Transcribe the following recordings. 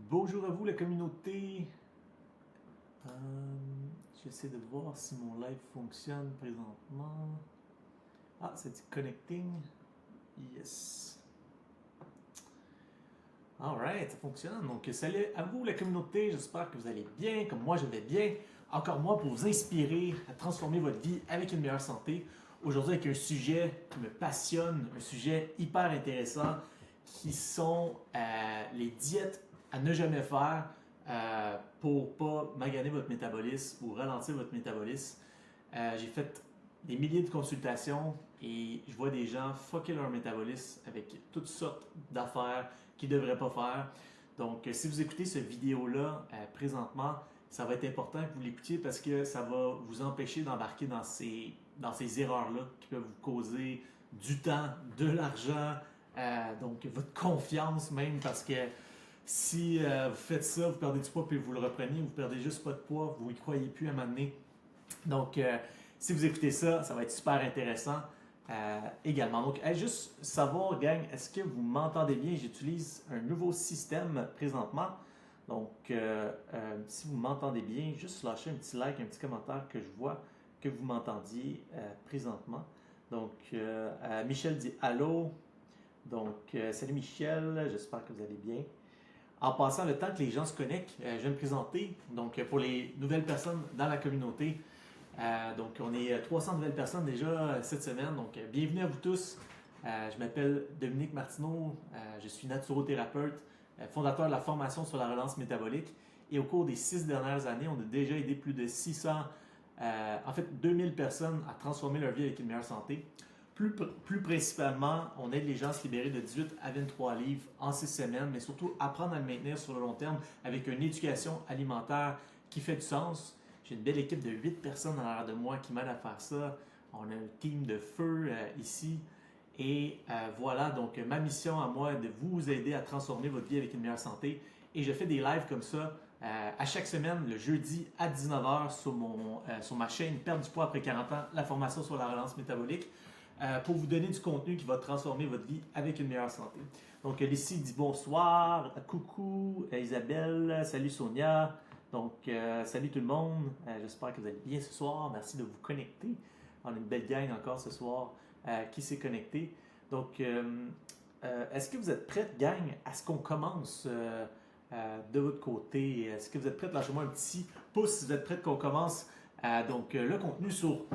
Bonjour à vous la communauté. Euh, J'essaie de voir si mon live fonctionne présentement. Ah, ça dit connecting. Yes. Alright, ça fonctionne. Donc, salut à vous la communauté. J'espère que vous allez bien, comme moi je vais bien. Encore moi pour vous inspirer à transformer votre vie avec une meilleure santé. Aujourd'hui avec un sujet qui me passionne, un sujet hyper intéressant qui sont les diètes à ne jamais faire pour pas maganer votre métabolisme ou ralentir votre métabolisme. J'ai fait des milliers de consultations et je vois des gens fucker leur métabolisme avec toutes sortes d'affaires qu'ils ne devraient pas faire. Donc, si vous écoutez cette vidéo-là présentement, ça va être important que vous l'écoutiez parce que ça va vous empêcher d'embarquer dans ces erreurs-là qui peuvent vous causer du temps, de l'argent, donc votre confiance même parce que si vous faites ça, vous perdez du poids puis vous le reprenez, vous perdez juste pas de poids, vous y croyez plus à un moment donné. Donc, si vous écoutez ça, ça va être super intéressant également. Donc, juste savoir, gang, est-ce que vous m'entendez bien? J'utilise un nouveau système présentement. Donc, si vous m'entendez bien, juste lâchez un petit like, un petit commentaire que je vois que vous m'entendiez présentement. Donc, Michel dit allô. Donc, salut Michel, j'espère que vous allez bien. En passant le temps que les gens se connectent, je vais me présenter. Donc, pour les nouvelles personnes dans la communauté, donc, on est 300 nouvelles personnes déjà cette semaine. Donc, bienvenue à vous tous. Je m'appelle Dominique Martineau. Je suis naturothérapeute, fondateur de la formation sur la relance métabolique. Et au cours des 6 dernières années, on a déjà aidé plus de 600, en fait 2000 personnes à transformer leur vie avec une meilleure santé. Plus principalement, on aide les gens à se libérer de 18 à 23 livres en 6 semaines, mais surtout apprendre à le maintenir sur le long terme avec une éducation alimentaire qui fait du sens. J'ai une belle équipe de 8 personnes en arrière de moi qui m'aident à faire ça. On a un team de feu ici. Et voilà, donc ma mission à moi est de vous aider à transformer votre vie avec une meilleure santé. Et je fais des lives comme ça à chaque semaine, le jeudi à 19h sur ma chaîne Perdre du poids après 40 ans, la formation sur la relance métabolique, pour vous donner du contenu qui va transformer votre vie avec une meilleure santé. Donc, Lucie dit bonsoir, coucou Isabelle, salut Sonia. Donc, salut tout le monde. J'espère que vous allez bien ce soir. Merci de vous connecter. On a une belle gang encore ce soir qui s'est connecté. Donc, est-ce que vous êtes prête, gang, à ce qu'on commence de votre côté? Est-ce que vous êtes prête? Lâchez-moi un petit pouce si vous êtes prête qu'on commence. Donc, le contenu sur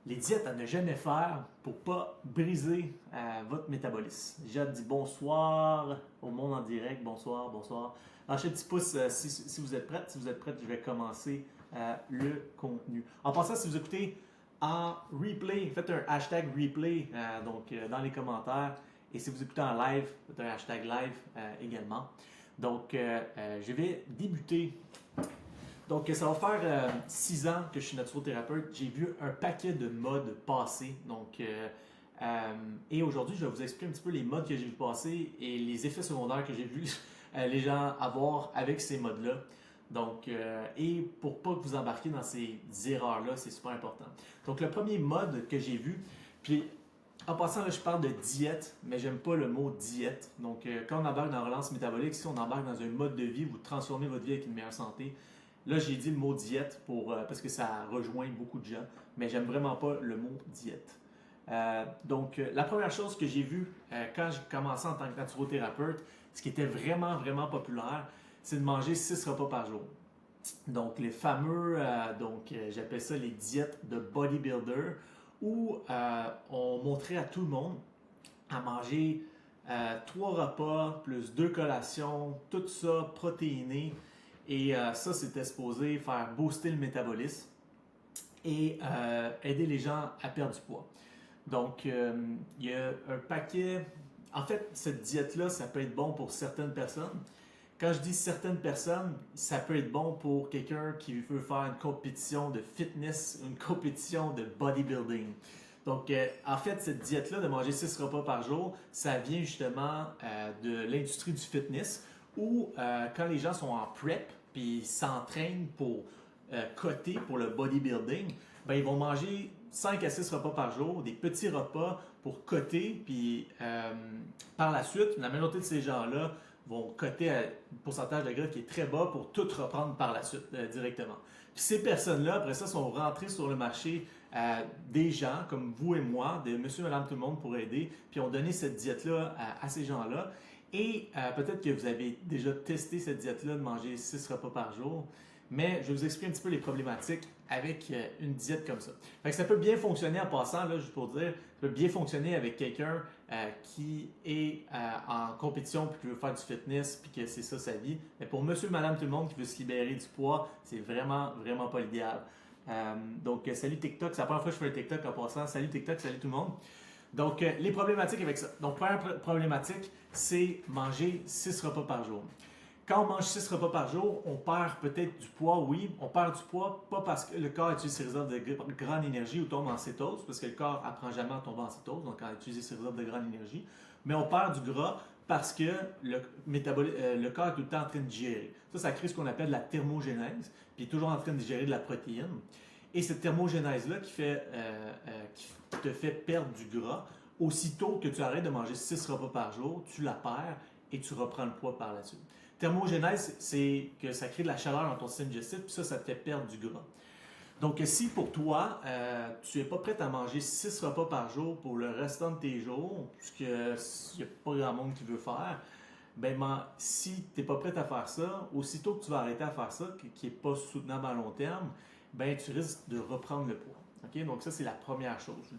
les diètes à ne jamais faire pour pas briser votre métabolisme. Jade dit bonsoir au monde en direct. Bonsoir, bonsoir. Lâchez un petit pouce si vous êtes prête. Si vous êtes prête, je vais commencer le contenu. En passant, si vous écoutez en replay, faites un hashtag replay dans les commentaires. Et si vous écoutez en live, faites un hashtag live également. Donc, je vais débuter. Donc, ça va faire 6 ans que je suis naturothérapeute. J'ai vu un paquet de modes passer. Donc, et aujourd'hui, je vais vous expliquer un petit peu les modes que j'ai vu passer et les effets secondaires que j'ai vu les gens avoir avec ces modes-là. Donc, et pour pas que vous embarquiez dans ces erreurs-là, c'est super important. Donc, le premier mode que j'ai vu, puis en passant, là, je parle de diète, mais j'aime pas le mot diète. Donc, quand on embarque dans la relance métabolique, si on embarque dans un mode de vie, vous transformez votre vie avec une meilleure santé. Là, j'ai dit le mot diète parce que ça rejoint beaucoup de gens, mais j'aime vraiment pas le mot diète. Donc, la première chose que j'ai vue quand j'ai commencé en tant que naturothérapeute, ce qui était vraiment, vraiment populaire, c'est de manger 6 repas par jour. Donc, les fameux, j'appelle ça les diètes de bodybuilder, où on montrait à tout le monde à manger 3 repas plus 2 collations, tout ça protéiné. Et ça, c'était supposé faire booster le métabolisme et aider les gens à perdre du poids. Donc, il y a un paquet. En fait, cette diète-là, ça peut être bon pour certaines personnes. Quand je dis certaines personnes, ça peut être bon pour quelqu'un qui veut faire une compétition de fitness, une compétition de bodybuilding. Donc, en fait, cette diète-là de manger 6 repas par jour, ça vient justement de l'industrie du fitness où quand les gens sont en prep puis s'entraînent pour coter pour le bodybuilding, ben, ils vont manger 5 à 6 repas par jour, des petits repas pour coter, puis par la suite, la majorité de ces gens-là vont coter à un pourcentage de gras qui est très bas pour tout reprendre par la suite directement. Puis ces personnes-là, après ça, sont rentrées sur le marché des gens comme vous et moi, de monsieur, madame, tout le monde pour aider, puis ont donné cette diète-là à ces gens-là. Et peut-être que vous avez déjà testé cette diète-là de manger 6 repas par jour, mais je vais vous expliquer un petit peu les problématiques avec une diète comme ça. Fait que ça peut bien fonctionner en passant, là, juste pour dire, ça peut bien fonctionner avec quelqu'un qui est en compétition puis qui veut faire du fitness puis que c'est ça sa vie. Mais pour monsieur, madame, tout le monde qui veut se libérer du poids, c'est vraiment, vraiment pas l'idéal. Donc, salut TikTok, c'est la première fois que je fais un TikTok en passant. Salut TikTok, salut tout le monde. Donc, les problématiques avec ça. Donc, première problématique, c'est manger 6 repas par jour. Quand on mange 6 repas par jour, on perd peut-être du poids, oui. On perd du poids, pas parce que le corps utilise ses réserves de grande énergie ou tombe en cétose, parce que le corps apprend jamais à tomber en cétose, donc quand il utilise ses réserves de grande énergie. Mais on perd du gras parce que le corps est tout le temps en train de digérer. Ça crée ce qu'on appelle la thermogénèse, puis il est toujours en train de digérer de la protéine. Et cette thermogénèse-là qui te fait perdre du gras, aussitôt que tu arrêtes de manger 6 repas par jour, tu la perds et tu reprends le poids par la suite. Thermogénèse, c'est que ça crée de la chaleur dans ton système digestif, puis ça te fait perdre du gras. Donc, si pour toi, tu n'es pas prêt à manger 6 repas par jour pour le restant de tes jours, puisqu'il n'y a pas grand monde qui veut faire, si tu n'es pas prêt à faire ça, aussitôt que tu vas arrêter à faire ça, qui n'est pas soutenable à long terme, tu risques de reprendre le poids. Okay? Donc, ça, c'est la première chose.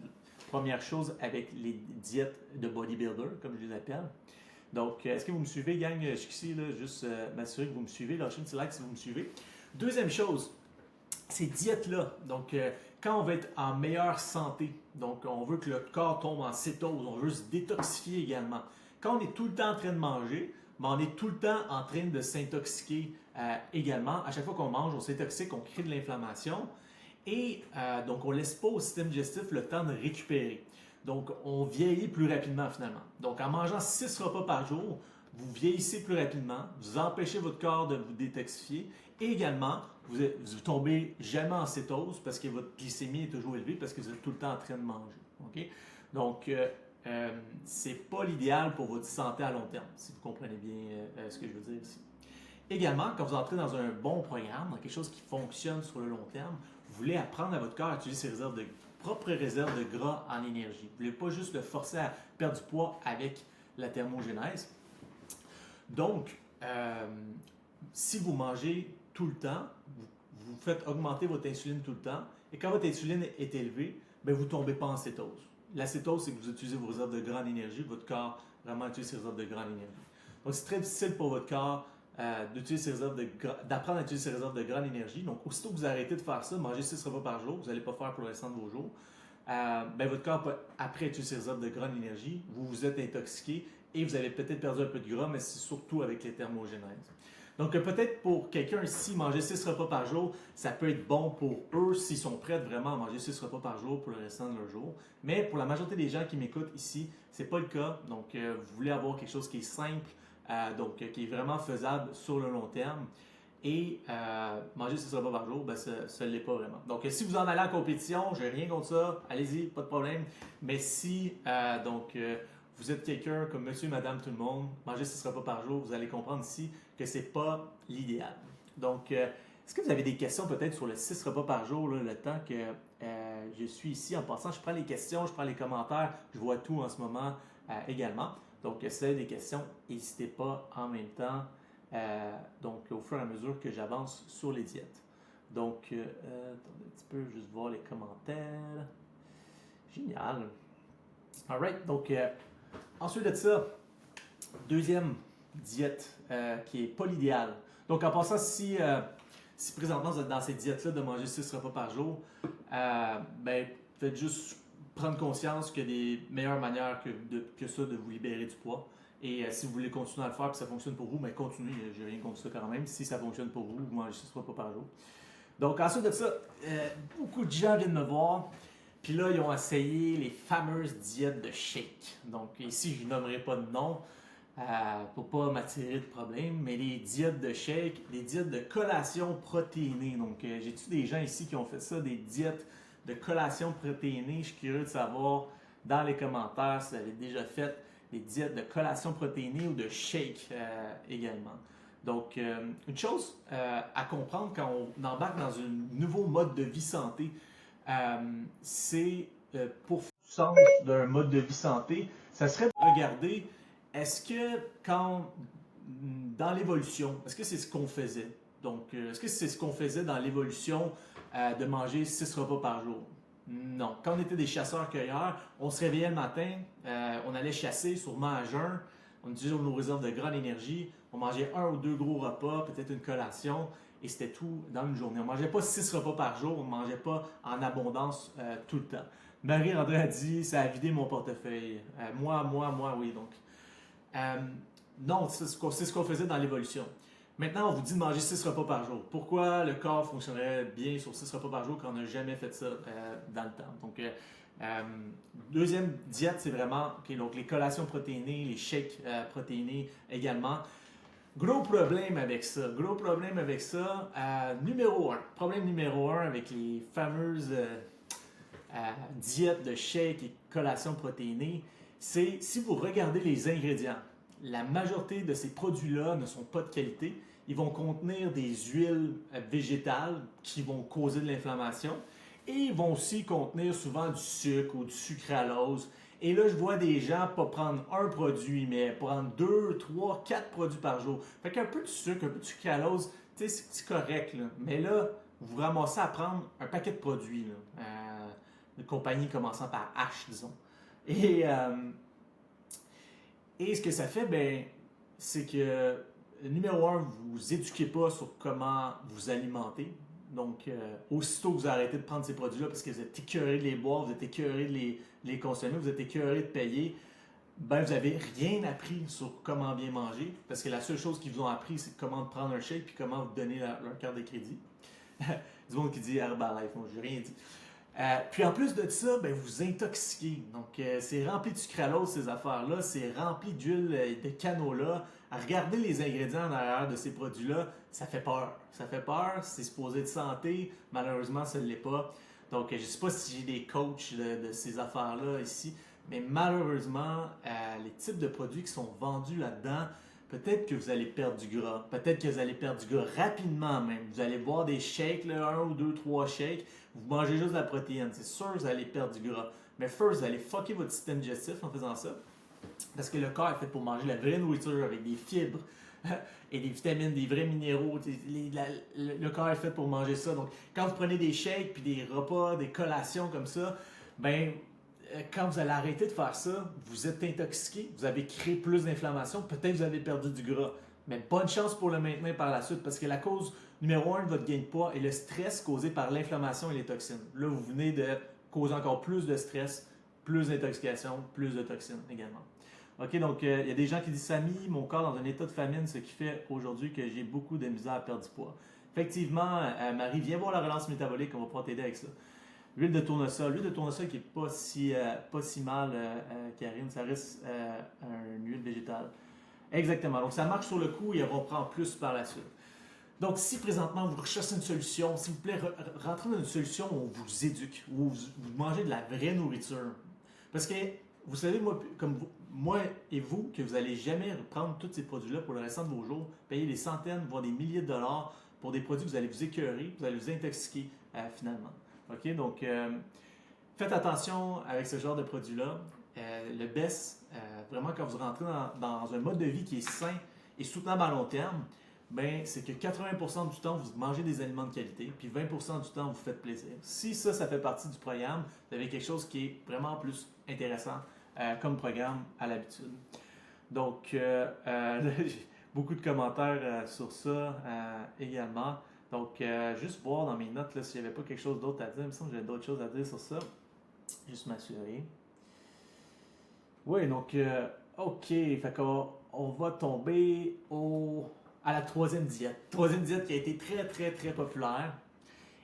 Première chose avec les diètes de bodybuilder, comme je les appelle. Donc, est-ce que vous me suivez, gang, jusqu'ici, juste m'assurer que vous me suivez, lâchez un petit like si vous me suivez. Deuxième chose, ces diètes-là, donc quand on veut être en meilleure santé, donc on veut que le corps tombe en cétose, on veut se détoxifier également. Quand on est tout le temps en train de manger, on est tout le temps en train de s'intoxiquer également. À chaque fois qu'on mange, on s'intoxique, on crée de l'inflammation et donc on ne laisse pas au système digestif le temps de récupérer. Donc, on vieillit plus rapidement finalement. Donc, en mangeant 6 repas par jour, vous vieillissez plus rapidement, vous empêchez votre corps de vous détoxifier et également, vous tombez jamais en cétose parce que votre glycémie est toujours élevée parce que vous êtes tout le temps en train de manger. Okay? Donc, c'est pas l'idéal pour votre santé à long terme, si vous comprenez bien ce que je veux dire ici. Également, quand vous entrez dans un bon programme, dans quelque chose qui fonctionne sur le long terme, vous voulez apprendre à votre corps à utiliser ses propres réserves de gras en énergie. Vous ne voulez pas juste le forcer à perdre du poids avec la thermogénèse. Donc, si vous mangez tout le temps, vous faites augmenter votre insuline tout le temps, et quand votre insuline est élevée, vous ne tombez pas en cétose. La cétose, c'est que vous utilisez vos réserves de gras en énergie, votre corps vraiment utilise ses réserves de gras en énergie. Donc, c'est très difficile pour votre corps d'apprendre à utiliser ses réserves de gras en énergie. Donc, aussitôt que vous arrêtez de faire ça, manger 6 repas par jour, vous n'allez pas faire pour le restant de vos jours, votre corps peut après utiliser ses réserves de gras en énergie, vous vous êtes intoxiqué et vous avez peut-être perdu un peu de gras, mais c'est surtout avec les thermogénèses. Donc, peut-être pour quelqu'un ici, manger 6 repas par jour, ça peut être bon pour eux s'ils sont prêts vraiment à manger 6 repas par jour pour le restant de leur jour. Mais pour la majorité des gens qui m'écoutent ici, ce n'est pas le cas. Donc, vous voulez avoir quelque chose qui est simple, qui est vraiment faisable sur le long terme. Et manger 6 repas par jour, ça ne l'est pas vraiment. Donc, si vous en allez en compétition, je n'ai rien contre ça, allez-y, pas de problème. Mais si vous êtes quelqu'un comme monsieur, madame, tout le monde, manger 6 repas par jour, vous allez comprendre ici que ce n'est pas l'idéal. Donc, est-ce que vous avez des questions peut-être sur le 6 repas par jour, là, le temps que je suis ici? En passant, je prends les questions, je prends les commentaires, je vois tout en ce moment également. Donc, si vous avez des questions, n'hésitez pas en même temps. Donc, au fur et à mesure que j'avance sur les diètes. Donc, attendez un petit peu, juste voir les commentaires. Génial. Alright, donc, ensuite de ça, deuxième diète qui n'est pas l'idéal. Donc, en passant, si présentement vous êtes dans cette diète-là de manger 6 repas par jour, faites juste prendre conscience qu'il y a des meilleures manières que ça de vous libérer du poids. Et si vous voulez continuer à le faire et que ça fonctionne pour vous, continuez, j'ai rien contre ça quand même. Si ça fonctionne pour vous, vous mangez 6 repas par jour. Donc ensuite de ça, beaucoup de gens viennent me voir, puis là, ils ont essayé les fameuses diètes de shake. Donc ici, je nommerai pas de nom pour pas m'attirer de problème, mais les diètes de shake, les diètes de collation protéinée. Donc j'ai-tu des gens ici qui ont fait ça, des diètes de collation protéinée? Je suis curieux de savoir dans les commentaires si vous avez déjà fait des diètes de collation protéinée ou de shake également. Donc, une chose à comprendre quand on embarque dans un nouveau mode de vie santé, c'est pour le sens d'un mode de vie santé, ça serait de regarder est-ce que dans l'évolution, est-ce que c'est ce qu'on faisait? Donc, est-ce que c'est ce qu'on faisait dans l'évolution de manger 6 repas par jour? Non. Quand on était des chasseurs-cueilleurs, on se réveillait le matin, on allait chasser, sûrement à jeun, on utilisait nos réserves de gras d'énergie, on mangeait 1 ou 2 gros repas, peut-être une collation, et c'était tout dans une journée. On ne mangeait pas 6 repas par jour, on ne mangeait pas en abondance tout le temps. Marie-André a dit, ça a vidé mon portefeuille. Moi, oui. Donc, non, c'est ce qu'on faisait dans l'évolution. Maintenant, on vous dit de manger 6 repas par jour. Pourquoi le corps fonctionnerait bien sur 6 repas par jour quand on n'a jamais fait ça dans le temps? Donc, deuxième diète, c'est vraiment donc les collations protéinées, les shakes protéinés également. Gros problème avec ça. Problème numéro un avec les fameuses diètes de shakes et collations protéinées, c'est si vous regardez les ingrédients, la majorité de ces produits-là ne sont pas de qualité. Ils vont contenir des huiles végétales qui vont causer de l'inflammation et ils vont aussi contenir souvent du sucre ou du sucralose. Et là, je vois des gens pas prendre un produit, mais prendre 2, 3, 4 produits par jour. Fait qu'un peu de sucre, un peu de sucralose, c'est correct. Là. Mais là, vous ramassez à prendre un paquet de produits. Là. Une compagnie commençant par H, disons. Et ce que ça fait, ben, c'est que, numéro un, vous vous éduquez pas sur comment vous alimenter. Donc, aussitôt que vous arrêtez de prendre ces produits-là parce que vous êtes écœuré de les boire, vous êtes écœuré de les consommer, vous êtes écœuré de payer, ben, vous n'avez rien appris sur comment bien manger parce que la seule chose qu'ils vous ont appris, c'est comment prendre un shake puis comment vous donner leur carte de crédit. Du monde qui dit Herbalife, moi, je n'ai rien dit. Puis en plus de ça, ben, vous intoxiquez. Donc, c'est rempli de sucralose, ces affaires-là. C'est rempli d'huile de canola. Regardez les ingrédients en arrière de ces produits-là. Ça fait peur. Ça fait peur. C'est supposé de santé. Malheureusement, ça ne l'est pas. Donc, je ne sais pas si j'ai des coachs de ces affaires-là ici. Mais malheureusement, les types de produits qui sont vendus là-dedans, peut-être que vous allez perdre du gras. Peut-être que vous allez perdre du gras rapidement même. Vous allez boire des shakes, là, 1 ou 2, 3 shakes. Vous mangez juste de la protéine. C'est sûr que vous allez perdre du gras. Mais first, vous allez fucker votre système digestif en faisant ça. Parce que le corps est fait pour manger la vraie nourriture avec des fibres et des vitamines, des vrais minéraux. Le corps est fait pour manger ça. Donc, quand vous prenez des shakes, puis des repas, des collations comme ça, ben, quand vous allez arrêter de faire ça, vous êtes intoxiqué, vous avez créé plus d'inflammation, peut-être vous avez perdu du gras. Mais bonne chance pour le maintenir par la suite parce que la cause numéro 1 de votre gain de poids est le stress causé par l'inflammation et les toxines. Là, vous venez de causer encore plus de stress, plus d'intoxication, plus de toxines également. OK, donc il y a des gens qui disent Samy, mon corps dans un état de famine, ce qui fait aujourd'hui que j'ai beaucoup de misère à perdre du poids. Effectivement, Marie, viens voir la relance métabolique, on va pouvoir t'aider avec ça. L'huile de tournesol qui n'est pas si mal, Karine, ça reste une huile végétale. Exactement. Donc, ça marche sur le coup et on reprend plus par la suite. Donc, si présentement vous recherchez une solution, s'il vous plaît, rentrez dans une solution où on vous éduque, où vous mangez de la vraie nourriture. Parce que, vous savez, moi et vous, que vous n'allez jamais reprendre tous ces produits-là pour le restant de vos jours, payer des centaines, voire des milliers de dollars pour des produits que vous allez vous écœurer, vous allez vous intoxiquer finalement. OK? Donc, faites attention avec ce genre de produits-là. Le best, vraiment, quand vous rentrez dans un mode de vie qui est sain et soutenable à long terme, ben, c'est que 80% du temps, vous mangez des aliments de qualité, puis 20% du temps, vous faites plaisir. Si ça fait partie du programme, vous avez quelque chose qui est vraiment plus intéressant comme programme à l'habitude. Donc, j'ai beaucoup de commentaires sur ça également. Donc, juste voir dans mes notes s'il n'y avait pas quelque chose d'autre à dire. Il me semble que j'avais d'autres choses à dire sur ça. Juste m'assurer. Oui, donc, OK. Fait qu'on va tomber à la troisième diète. Troisième diète qui a été très, très, très populaire.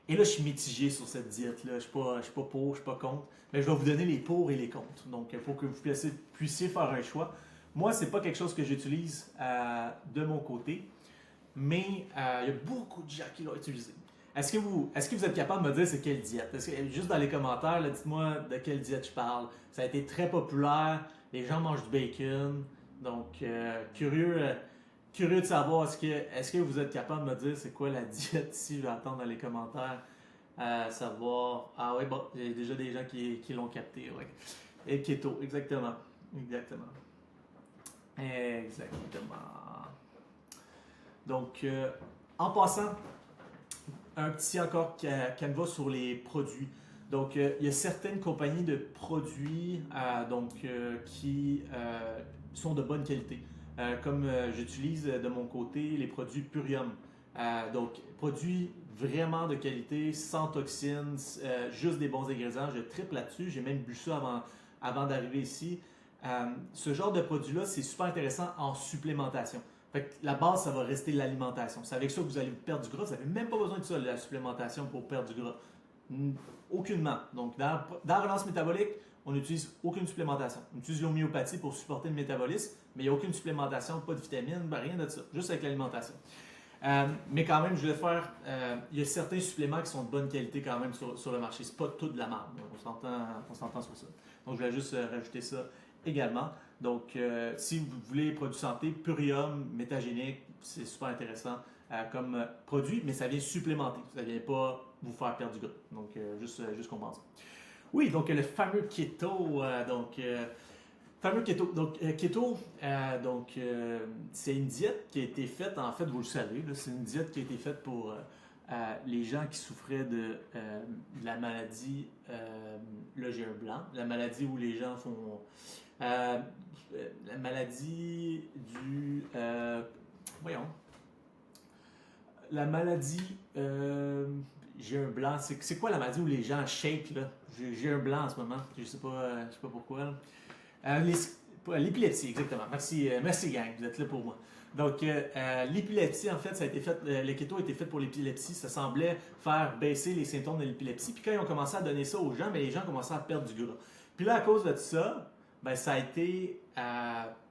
Et là, je suis mitigé sur cette diète-là. Je ne suis pas pour, je ne suis pas contre. Mais je vais vous donner les pour et les contre. Donc, il faut que vous puissiez faire un choix. Moi, ce n'est pas quelque chose que j'utilise de mon côté. Mais il y a beaucoup de gens qui l'ont utilisé. Est-ce que vous êtes capable de me dire c'est quelle diète? Juste dans les commentaires, dites-moi de quelle diète je parle. Ça a été très populaire. Les gens mangent du bacon. Donc, curieux de savoir, est-ce que vous êtes capable de me dire c'est quoi la diète ici? Je vais attendre dans les commentaires savoir. Ah oui, bon, il y a déjà des gens qui l'ont capté. Ouais. Et keto, exactement. Exactement. Exactement. Donc, en passant, un petit encore canevas sur les produits. Donc, il y a certaines compagnies de produits qui sont de bonne qualité. Comme j'utilise de mon côté les produits Purium. Donc, produits vraiment de qualité, sans toxines, juste des bons ingrédients. Je triple là-dessus. J'ai même bu ça avant d'arriver ici. Ce genre de produit-là, c'est super intéressant en supplémentation. Fait que la base, ça va rester l'alimentation. C'est avec ça que vous allez perdre du gras. Vous n'avez même pas besoin de ça, de la supplémentation pour perdre du gras. Aucunement. Donc, dans la relance métabolique, on n'utilise aucune supplémentation. On utilise l'homéopathie pour supporter le métabolisme, mais il n'y a aucune supplémentation, pas de vitamines, rien de ça. Juste avec l'alimentation. Mais quand même, je vais faire. Il y a certains suppléments qui sont de bonne qualité quand même sur le marché. C'est pas tout de la merde. On s'entend sur ça. Donc, je vais juste rajouter ça également. Donc, si vous voulez produits santé, Purium, métagénique, c'est super intéressant comme produit, mais ça vient supplémenter. Ça ne vient pas vous faire perdre du gras. Donc, juste comprendre ça. Oui, donc le fameux keto. Fameux keto. Donc, keto, c'est une diète qui a été faite, en fait, vous le savez, c'est une diète qui a été faite pour les gens qui souffraient de la maladie, là j'ai un blanc, la maladie où les gens font, la maladie du, voyons, la maladie, j'ai un blanc, c'est quoi la maladie où les gens shake, là? J'ai un blanc en ce moment, je sais pas pourquoi, là. L'épilepsie, exactement. Merci gang, vous êtes là pour moi. Donc, l'épilepsie, en fait, ça a été fait, le keto a été fait pour l'épilepsie. Ça semblait faire baisser les symptômes de l'épilepsie. Puis quand ils ont commencé à donner ça aux gens, mais les gens commençaient à perdre du gras. Puis là, à cause de ça, ben, ça a été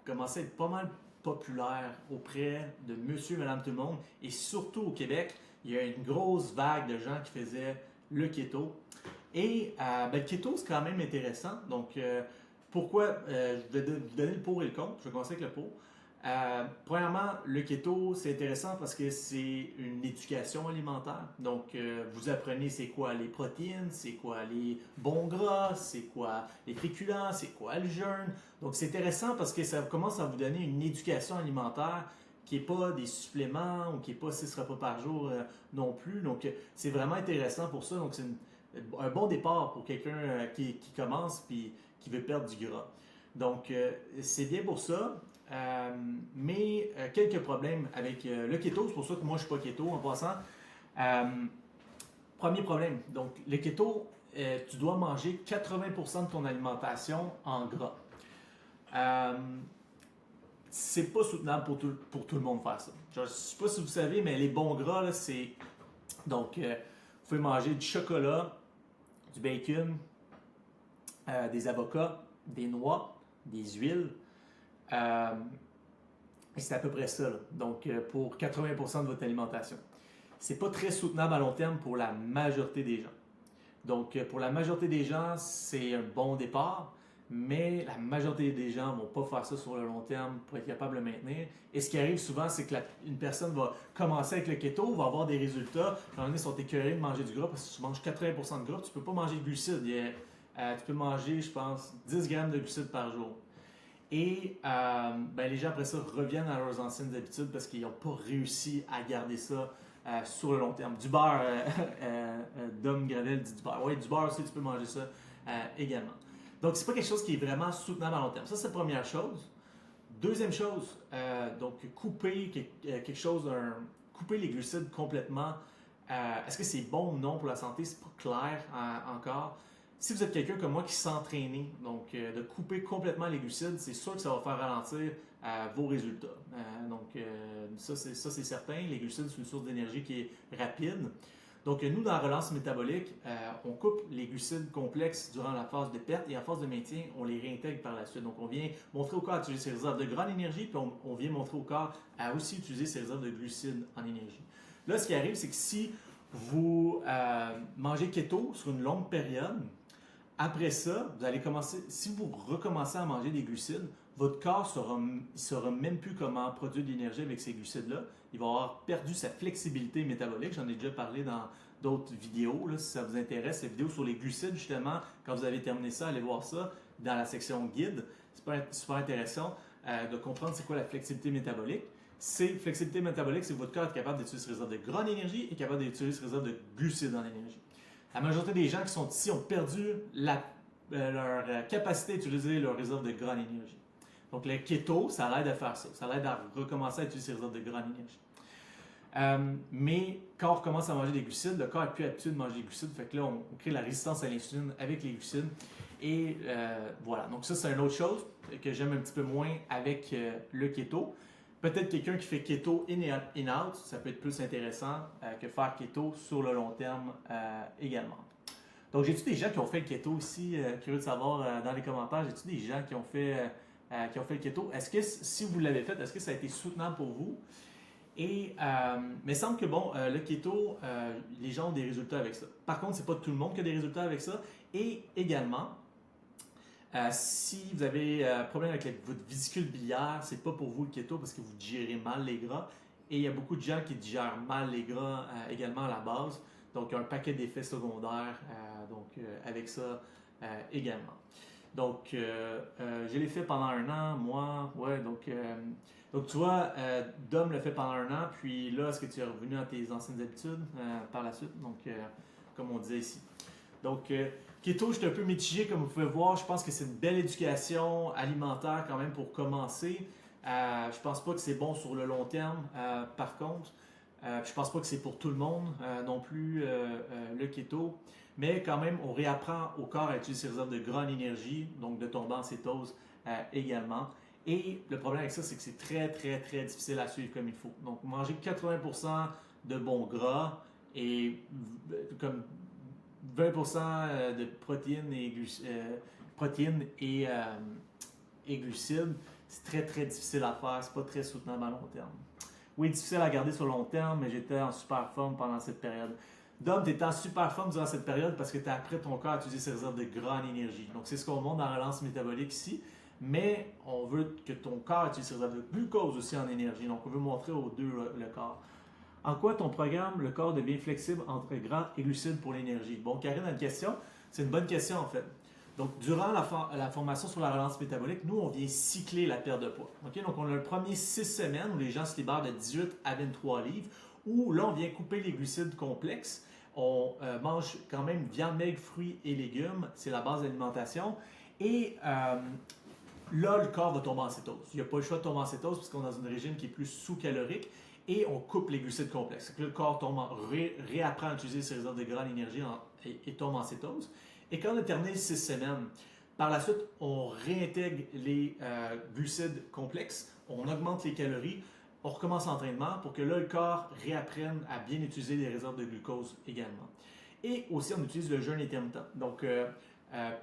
commencé à être pas mal populaire auprès de monsieur, madame, tout le monde. Et surtout au Québec, il y a une grosse vague de gens qui faisaient le keto. Et le keto, c'est quand même intéressant. Donc, pourquoi je vais vous donner le pour et le contre. Je vais commencer avec le pour. Premièrement, le keto, c'est intéressant parce que c'est une éducation alimentaire. Donc, vous apprenez c'est quoi les protéines, c'est quoi les bons gras, c'est quoi les féculents, c'est quoi le jeûne. Donc, c'est intéressant parce que ça commence à vous donner une éducation alimentaire qui n'est pas des suppléments ou qui n'est pas 6 repas par jour non plus. Donc, c'est vraiment intéressant pour ça. Donc, c'est un bon départ pour quelqu'un qui commence puis qui veut perdre du gras. Donc, c'est bien pour ça. Mais quelques problèmes avec le keto, c'est pour ça que moi je ne suis pas keto en passant. Premier problème, donc le keto, tu dois manger 80% de ton alimentation en gras. C'est pas soutenable pour tout le monde faire ça. Je ne sais pas si vous savez, mais les bons gras, là, c'est. Donc, vous pouvez manger du chocolat, du bacon, des avocats, des noix, des huiles. Et c'est à peu près ça, là. Donc, pour 80% de votre alimentation. C'est pas très soutenable à long terme pour la majorité des gens. Donc, pour la majorité des gens, c'est un bon départ, mais la majorité des gens ne vont pas faire ça sur le long terme pour être capable de le maintenir. Et ce qui arrive souvent, c'est qu'une personne va commencer avec le keto, va avoir des résultats, puis à un moment donné, ils sont écœurés de manger du gras parce que tu manges 80% de gras, tu ne peux pas manger de glucides. Tu peux manger, je pense, 10 grammes de glucides par jour. Et les gens après ça reviennent à leurs anciennes habitudes parce qu'ils n'ont pas réussi à garder ça sur le long terme. Du beurre, Dom Gravel dit du beurre. Oui, du beurre aussi, tu peux manger ça également. Donc, c'est pas quelque chose qui est vraiment soutenable à long terme. Ça, c'est la première chose. Deuxième chose, donc couper quelque chose, couper les glucides complètement. Est-ce que c'est bon ou non pour la santé? C'est pas clair encore. Si vous êtes quelqu'un comme moi qui s'entraîne, donc de couper complètement les glucides, c'est sûr que ça va faire ralentir vos résultats. Ça c'est certain. Les glucides, c'est une source d'énergie qui est rapide. Donc, nous, dans la relance métabolique, on coupe les glucides complexes durant la phase de perte et en phase de maintien, on les réintègre par la suite. Donc, on vient montrer au corps à utiliser ses réserves de gras en énergie, puis on vient montrer au corps à aussi utiliser ses réserves de glucides en énergie. Là, ce qui arrive, c'est que si vous mangez keto sur une longue période, Après ça, vous allez commencer, si vous recommencez à manger des glucides, votre corps ne saura même plus comment produire de l'énergie avec ces glucides-là. Il va avoir perdu sa flexibilité métabolique. J'en ai déjà parlé dans d'autres vidéos, là, si ça vous intéresse. La vidéo sur les glucides, justement, quand vous avez terminé ça, allez voir ça dans la section guide. C'est super intéressant de comprendre c'est quoi la flexibilité métabolique. Flexibilité métabolique, c'est que votre corps est capable d'utiliser ses réserves de gras en énergie et capable d'utiliser ses réserves de glucides en énergie. La majorité des gens qui sont ici ont perdu leur capacité à utiliser leurs réserves de gras en énergie. Donc, le keto, ça l'aide à faire ça. Ça l'aide à recommencer à utiliser ses réserves de gras en énergie. Mais quand on recommence à manger des glucides, le corps n'est plus habitué de manger des glucides. Fait que là, on crée la résistance à l'insuline avec les glucides. Et voilà. Donc, ça, c'est une autre chose que j'aime un petit peu moins avec le keto. Peut-être quelqu'un qui fait keto in out, ça peut être plus intéressant que faire keto sur le long terme également. Donc, j'ai-tu des gens qui ont fait le keto aussi? Curieux de savoir dans les commentaires, j'ai-tu des gens qui ont fait le keto? Est-ce que, si vous l'avez fait, est-ce que ça a été soutenable pour vous? Mais il semble que, le keto, les gens ont des résultats avec ça. Par contre, c'est pas tout le monde qui a des résultats avec ça. Et également, si vous avez problème avec votre vésicule biliaire, c'est pas pour vous le keto parce que vous digérez mal les gras. Et il y a beaucoup de gens qui digèrent mal les gras également à la base. Donc, il y a un paquet d'effets secondaires avec ça également. Donc, je l'ai fait pendant un an, moi. Ouais, donc tu vois, Dom le fait pendant un an. Puis là, est-ce que tu es revenu à tes anciennes habitudes par la suite? Donc, comme on disait ici. Donc, keto, je suis un peu mitigé, comme vous pouvez voir. Je pense que c'est une belle éducation alimentaire quand même pour commencer. Je pense pas que c'est bon sur le long terme, par contre. Je pense pas que c'est pour tout le monde non plus le keto. Mais quand même, on réapprend au corps à utiliser ses réserves de gras en énergie, donc de tomber en cétose également. Et le problème avec ça, c'est que c'est très, très, très difficile à suivre comme il faut. Donc, manger 80% de bons gras et comme 20% de protéines et glucides, c'est très très difficile à faire, c'est pas très soutenable à long terme. Oui, difficile à garder sur le long terme, mais j'étais en super forme pendant cette période. Dom, tu étais en super forme durant cette période parce que tu as appris ton corps à utiliser ses réserves de gras en énergie. Donc, c'est ce qu'on montre dans la relance métabolique ici. Mais on veut que ton corps utilise ses réserves de glucose aussi en énergie. Donc, on veut montrer aux deux le corps. En quoi ton programme, le corps devient flexible entre gras et glucides pour l'énergie? Bon, Karine a une question. C'est une bonne question en fait. Donc, durant la formation sur la relance métabolique, nous, on vient cycler la perte de poids. Okay? Donc, on a le premier 6 semaines où les gens se libèrent de 18 à 23 livres, où là, on vient couper les glucides complexes. On mange quand même viande, maigre, fruits et légumes. C'est la base de l'alimentation. Et là, le corps va tomber en cétose. Il n'y a pas le choix de tomber en cétose parce qu'on est dans un régime qui est plus sous-calorique. Et on coupe les glucides complexes. Le corps réapprend à utiliser ses réserves de gras en énergie et tombe en cétose. Et quand on a terminé les 6 semaines, par la suite, on réintègre les glucides complexes, on augmente les calories, on recommence l'entraînement pour que là, le corps réapprenne à bien utiliser les réserves de glucose également. Et aussi, on utilise le jeûne intermittent. Donc,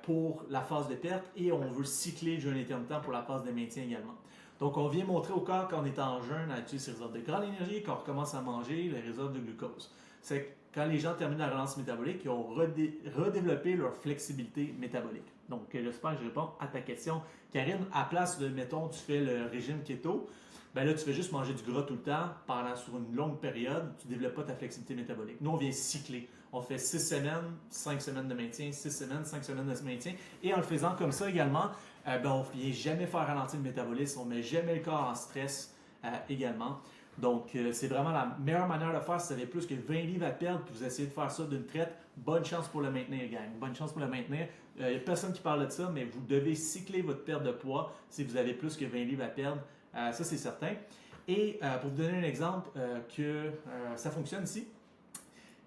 pour la phase de perte et on veut cycler le jeûne intermittent pour la phase de maintien également. Donc, on vient montrer au corps qu'on est en jeûne à utiliser ses réserves de gras d'énergie, qu'on recommence à manger les réserves de glucose. C'est que quand les gens terminent la relance métabolique, ils ont redéveloppé leur flexibilité métabolique. Donc, j'espère que je réponds à ta question. Karine, à place de, mettons, tu fais le régime keto, ben là, tu fais juste manger du gras tout le temps sur une longue période, tu ne développes pas ta flexibilité métabolique. Nous, on vient cycler. On fait 6 semaines, 5 semaines de maintien, 6 semaines, 5 semaines de maintien. Et en le faisant comme ça également, on ne vient jamais faire ralentir le métabolisme, on ne met jamais le corps en stress également. Donc, c'est vraiment la meilleure manière de faire. Si vous avez plus que 20 livres à perdre et vous essayez de faire ça d'une traite, bonne chance pour le maintenir, gang. Bonne chance pour le maintenir. Il n'y a personne qui parle de ça, mais vous devez cycler votre perte de poids si vous avez plus que 20 livres à perdre. Ça, c'est certain. Et pour vous donner un exemple que ça fonctionne ici,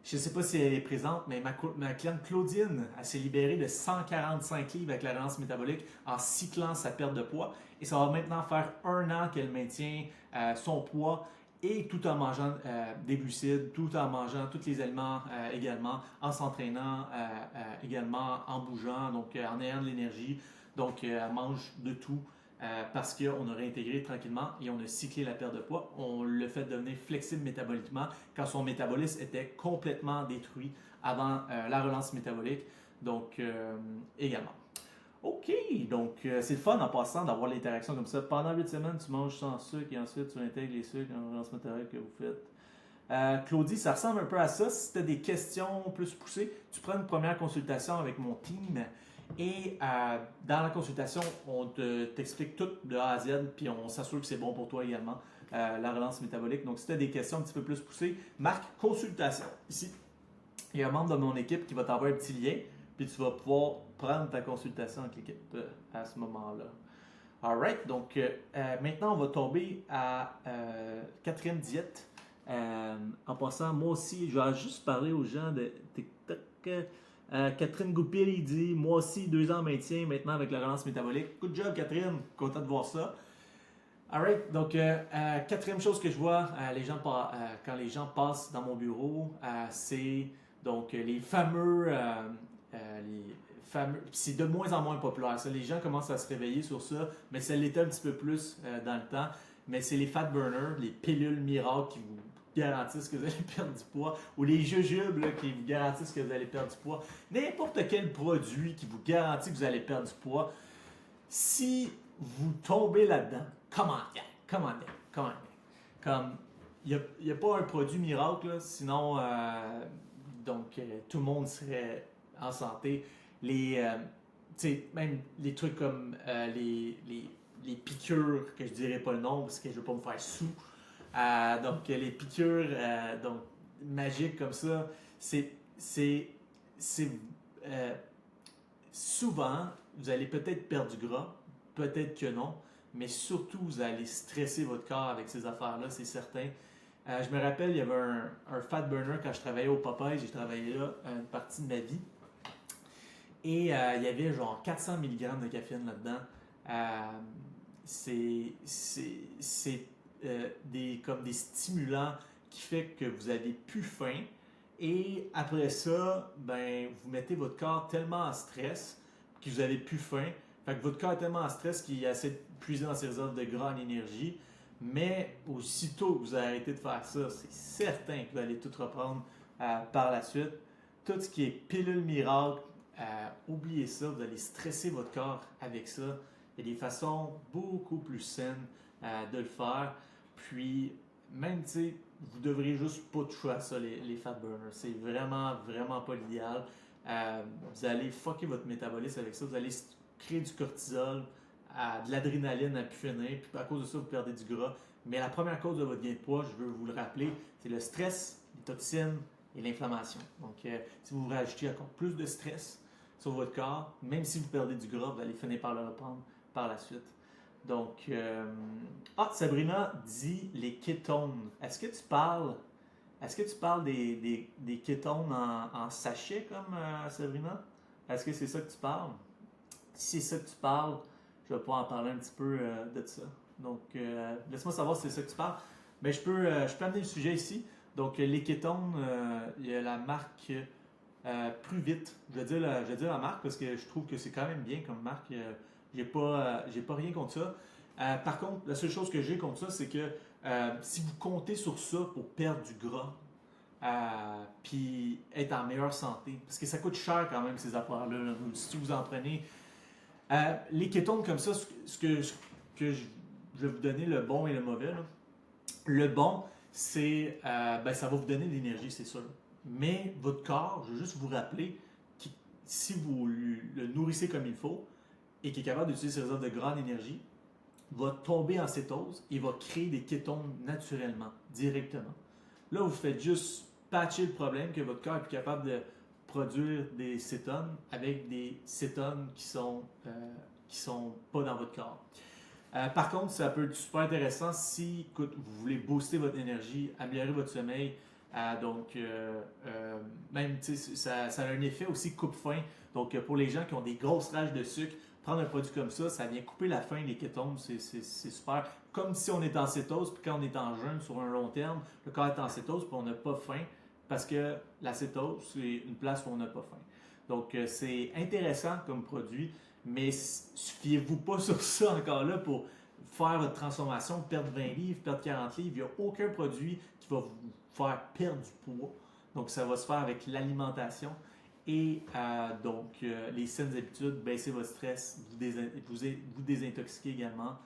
je ne sais pas si elle est présente, mais ma cliente Claudine, elle s'est libérée de 145 livres avec la relance métabolique en cyclant sa perte de poids. Et ça va maintenant faire un an qu'elle maintient son poids et tout en mangeant des glucides, tout en mangeant tous les aliments également, en s'entraînant également, en bougeant, donc en ayant de l'énergie. Donc, elle mange de tout. Parce qu'on a réintégré tranquillement et on a cyclé la perte de poids. On le fait devenir flexible métaboliquement quand son métabolisme était complètement détruit avant la relance métabolique. Donc, également. OK, donc c'est le fun en passant d'avoir l'interaction comme ça. Pendant 8 semaines, tu manges sans sucre et ensuite tu intègres les sucres en relance métabolique que vous faites. Claudie, ça ressemble un peu à ça. Si tu as des questions plus poussées, tu prends une première consultation avec mon team et dans la consultation, on t'explique tout de A à Z, puis on s'assure que c'est bon pour toi également, la relance métabolique. Donc, si tu as des questions un petit peu plus poussées, marque consultation. Ici, il y a un membre de mon équipe qui va t'envoyer un petit lien, puis tu vas pouvoir prendre ta consultation avec l'équipe à ce moment-là. Alright, donc maintenant on va tomber à quatrième diète. En passant, moi aussi, je vais juste parler aux gens de TikTok. Catherine Goupil, il dit moi aussi, 2 ans en maintien, maintenant avec la relance métabolique. Good job, Catherine, content de voir ça. Alright, donc quatrième chose que je vois quand les gens passent dans mon bureau, c'est donc les fameux. C'est de moins en moins populaire. Ça. Les gens commencent à se réveiller sur ça, mais ça l'était un petit peu plus dans le temps. Mais c'est les fat burners, les pilules miracles qui vous garantissent que vous allez perdre du poids, ou les jujubes là, qui vous garantissent que vous allez perdre du poids. N'importe quel produit qui vous garantit que vous allez perdre du poids, si vous tombez là-dedans, commandez. Comme, il n'y a pas un produit miracle, là, sinon, tout le monde serait en santé. Même les trucs comme les piqûres, que je dirais pas le nom parce que je veux pas me faire sous. Donc, les piqûres magiques comme ça, c'est souvent, vous allez peut-être perdre du gras, peut-être que non, mais surtout, vous allez stresser votre corps avec ces affaires-là, c'est certain. Je me rappelle, il y avait un fat burner quand je travaillais au Popeye, j'ai travaillé là une partie de ma vie. Et il y avait genre 400 mg de caféine là-dedans. C'est comme des stimulants qui fait que vous avez plus faim. Et après ça, ben, vous mettez votre corps tellement en stress que vous avez plus faim. Fait que votre corps est tellement en stress qu'il essaie de puiser dans ses réserves de gras en énergie. Mais aussitôt que vous arrêtez de faire ça, c'est certain que vous allez tout reprendre par la suite. Tout ce qui est pilule miracle, oubliez ça, vous allez stresser votre corps avec ça. Il y a des façons beaucoup plus saines de le faire. Puis, même, tu sais, vous devriez juste pas toucher à ça, les fat burners. C'est vraiment, vraiment pas l'idéal. Vous allez fucker votre métabolisme avec ça. Vous allez créer du cortisol, de l'adrénaline à pu finir. Puis, à cause de ça, vous perdez du gras. Mais la première cause de votre gain de poids, je veux vous le rappeler, c'est le stress, les toxines et l'inflammation. Donc, si vous rajoutez encore plus de stress sur votre corps, même si vous perdez du gras, vous allez finir par le reprendre par la suite. Donc, Sabrina dit les kétones. Est-ce que tu parles des kétones en sachet comme Sabrina? Est-ce que c'est ça que tu parles? Si c'est ça que tu parles, je vais pouvoir en parler un petit peu de ça. Donc, laisse-moi savoir si c'est ça que tu parles. Mais je peux amener le sujet ici. Donc, les kétones, il y a la marque Plus Vite. Je vais dire la marque parce que je trouve que c'est quand même bien comme marque. J'ai pas rien contre ça. Par contre, la seule chose que j'ai contre ça, c'est que si vous comptez sur ça pour perdre du gras, puis être en meilleure santé, parce que ça coûte cher quand même ces affaires-là, là, si vous en prenez. Les kétones comme ça, que je vais vous donner le bon et le mauvais. Là. Le bon, c'est ça va vous donner de l'énergie, c'est sûr. Mais votre corps, je veux juste vous rappeler que si vous le nourrissez comme il faut et qu'il est capable d'utiliser ses réserves de gras en énergie, va tomber en cétose et va créer des kétones naturellement, directement. Là, vous faites juste patcher le problème que votre corps est plus capable de produire des cétones avec des cétones qui sont pas dans votre corps. Par contre, ça peut être super intéressant si vous voulez booster votre énergie, améliorer votre sommeil. Même ça a un effet aussi coupe-faim. Donc, pour les gens qui ont des grosses rages de sucre, prendre un produit comme ça vient couper la faim, les kétones, c'est super. Comme si on est en cétose, puis quand on est en jeûne sur un long terme, le corps est en cétose, puis on n'a pas faim, parce que la cétose, c'est une place où on n'a pas faim. Donc, c'est intéressant comme produit, mais fiez-vous pas sur ça encore là pour faire votre transformation, perdre 20 livres, perdre 40 livres. Il n'y a aucun produit qui va vous faire perdre du poids. Donc, ça va se faire avec l'alimentation Et les saines habitudes, baisser votre stress, vous désintoxiquer également.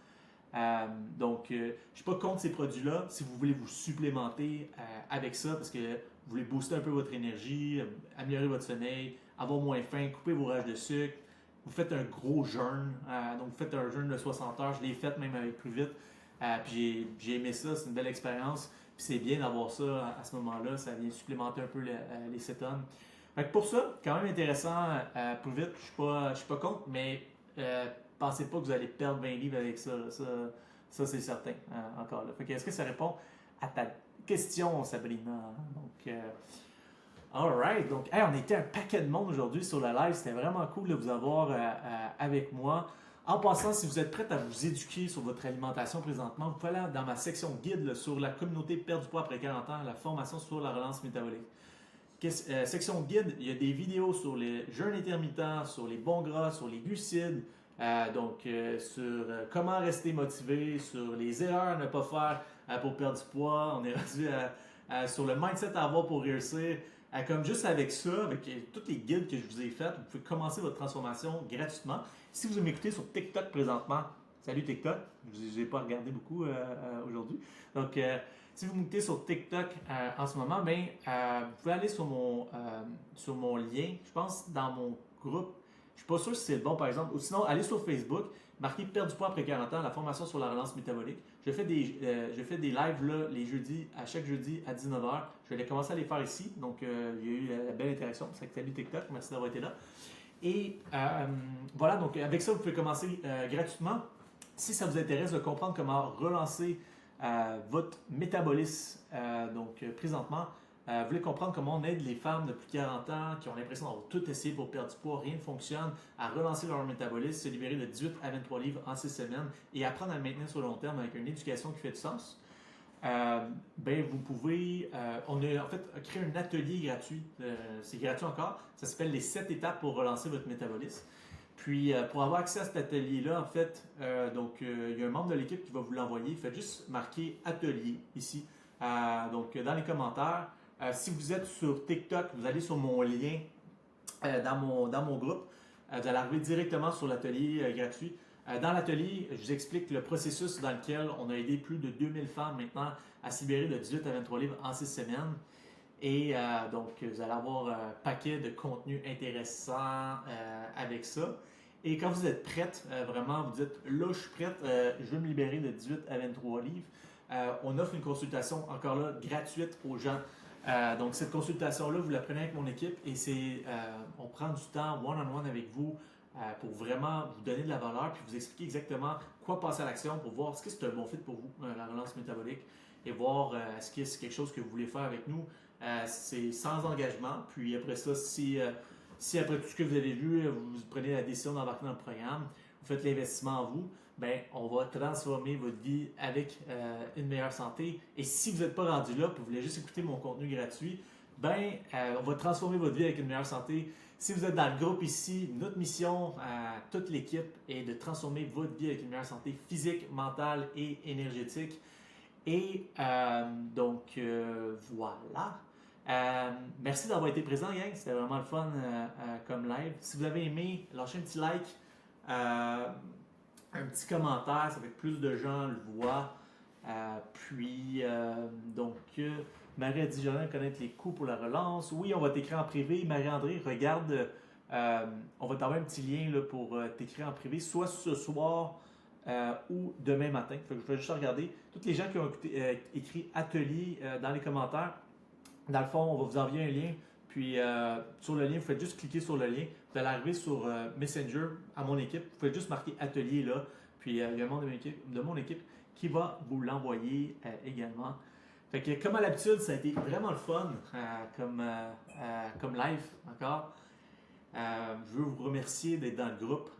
Je ne suis pas contre ces produits-là si vous voulez vous supplémenter avec ça parce que vous voulez booster un peu votre énergie, améliorer votre sommeil, avoir moins faim, couper vos rages de sucre. Vous faites un gros jeûne, donc vous faites un jeûne de 60 heures, je l'ai fait même avec plus vite. Puis j'ai aimé ça, c'est une belle expérience. Puis c'est bien d'avoir ça à ce moment-là, ça vient supplémenter un peu les cétones. Fait que pour ça, quand même intéressant, plus vite, je suis pas contre, mais pensez pas que vous allez perdre 20 livres avec ça. Là. Ça c'est certain, encore là. Fait que est-ce que ça répond à ta question, Sabrina? Donc, alright. Donc, hey, on était un paquet de monde aujourd'hui sur le live. C'était vraiment cool de vous avoir avec moi. En passant, si vous êtes prête à vous éduquer sur votre alimentation présentement, vous pouvez aller dans ma section guide là, sur la communauté perdre du poids après 40 ans, la formation sur la relance métabolique. Section guide, il y a des vidéos sur les jeûnes intermittents, sur les bons gras, sur les glucides, sur comment rester motivé, sur les erreurs à ne pas faire pour perdre du poids. On est rendu sur le mindset à avoir pour réussir. Comme juste avec ça, avec tous les guides que je vous ai faits, vous pouvez commencer votre transformation gratuitement. Si vous m'écoutez sur TikTok présentement, salut TikTok, je n'ai pas regardé beaucoup aujourd'hui. Donc, si vous m'écoutez sur TikTok en ce moment, vous pouvez aller sur mon lien, je pense dans mon groupe. Je ne suis pas sûr si c'est le bon, par exemple. Ou sinon, allez sur Facebook, marquez perdre du poids après 40 ans, la formation sur la relance métabolique. Je fais des lives là, les jeudis, à chaque jeudi à 19h. Je vais commencer à les faire ici. Donc, il y a eu la belle interaction. C'est que salut TikTok, merci d'avoir été là. Et voilà, donc avec ça, vous pouvez commencer gratuitement. Si ça vous intéresse de comprendre comment relancer votre métabolisme, présentement, vous voulez comprendre comment on aide les femmes de plus de 40 ans qui ont l'impression d'avoir tout essayé pour perdre du poids, rien ne fonctionne, à relancer leur métabolisme, se libérer de 18 à 23 livres en 6 semaines et apprendre à le maintenir sur le long terme avec une éducation qui fait du sens. Vous pouvez, on a en fait créé un atelier gratuit, c'est gratuit encore, ça s'appelle les 7 étapes pour relancer votre métabolisme. Puis pour avoir accès à cet atelier-là, en fait, il y a un membre de l'équipe qui va vous l'envoyer, faites juste marquer atelier ici, dans les commentaires. Si vous êtes sur TikTok, vous allez sur mon lien dans mon groupe, vous allez arriver directement sur l'atelier gratuit. Dans l'atelier, je vous explique le processus dans lequel on a aidé plus de 2000 femmes maintenant à se libérer de 18 à 23 livres en 6 semaines. Et vous allez avoir un paquet de contenu intéressant avec ça. Et quand vous êtes prête, vraiment, vous dites là, je suis prête, je veux me libérer de 18 à 23 livres, on offre une consultation encore là gratuite aux gens. Donc, cette consultation-là, vous la prenez avec mon équipe et on prend du temps one-on-one avec vous pour vraiment vous donner de la valeur puis vous expliquer exactement quoi passer à l'action pour voir est-ce que c'est un bon fit pour vous, la relance métabolique, et voir est-ce que c'est quelque chose que vous voulez faire avec nous. C'est sans engagement. Puis après ça, si après tout ce que vous avez vu, vous prenez la décision d'embarquer dans le programme, vous faites l'investissement en vous, on va transformer votre vie avec une meilleure santé. Et si vous n'êtes pas rendu là, puis vous voulez juste écouter mon contenu gratuit, on va transformer votre vie avec une meilleure santé. Si vous êtes dans le groupe ici, notre mission à toute l'équipe est de transformer votre vie avec une meilleure santé physique, mentale et énergétique. Et voilà. Merci d'avoir été présent, gang. C'était vraiment le fun comme live. Si vous avez aimé, lâchez un petit like, un petit commentaire, ça fait que plus de gens le voient. Marie a dit j'aimerais connaître les coûts pour la relance. Oui, on va t'écrire en privé. Marie-André, regarde, on va t'envoyer un petit lien là, pour t'écrire en privé, soit ce soir ou demain matin. Fait que je vais juste regarder. Toutes les gens qui ont écrit atelier dans les commentaires, dans le fond, on va vous envoyer un lien. Puis sur le lien, vous faites juste cliquer sur le lien. Vous allez arriver sur Messenger à mon équipe. Vous faites juste marquer atelier là. Puis il y a un membre de mon équipe qui va vous l'envoyer également. Fait que comme à l'habitude, ça a été vraiment le fun comme live encore. Je veux vous remercier d'être dans le groupe.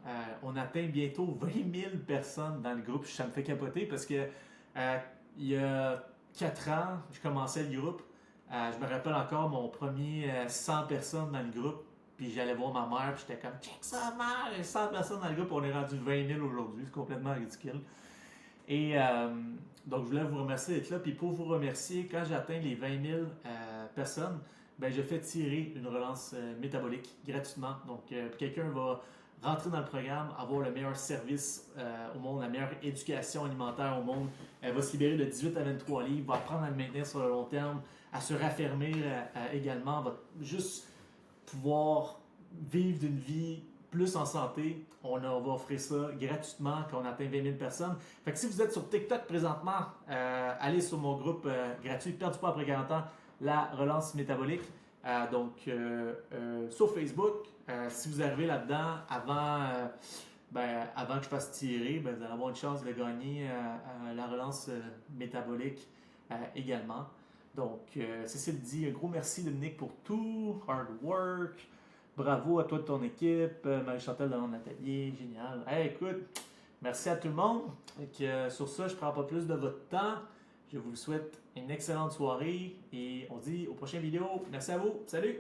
On atteint bientôt 20 000 personnes dans le groupe. Ça me fait capoter parce que il y a 4 ans, je commençais le groupe. Je me rappelle encore mon premier 100 personnes dans le groupe. Puis j'allais voir ma mère, puis j'étais comme check ça, mère! 100 personnes dans le groupe, on est rendu 20 000 aujourd'hui. C'est complètement ridicule. Et donc, je voulais vous remercier d'être là. Puis pour vous remercier, quand j'atteins les 20 000 personnes, ben, je fais tirer une relance métabolique gratuitement. Donc, quelqu'un va rentrer dans le programme, avoir le meilleur service au monde, la meilleure éducation alimentaire au monde, va se libérer de 18 à 23 livres, va apprendre à le maintenir sur le long terme, à se raffermir également, va juste pouvoir vivre d'une vie plus en santé. On va offrir ça gratuitement quand on atteint 20 000 personnes. Fait que si vous êtes sur TikTok présentement, allez sur mon groupe gratuit Perdu pas après 40 ans, la relance métabolique. Sur Facebook, si vous arrivez là-dedans avant que je fasse tirer, ben, vous allez avoir une chance de gagner la relance métabolique également. Donc, Cécile dit un gros merci Dominique pour tout, hard work. Bravo à toi de ton équipe, Marie-Chantal dans mon atelier, génial. Hey, écoute, merci à tout le monde. Sur ça, je ne prends pas plus de votre temps. Je vous souhaite une excellente soirée et on se dit aux prochaines vidéos. Merci à vous. Salut!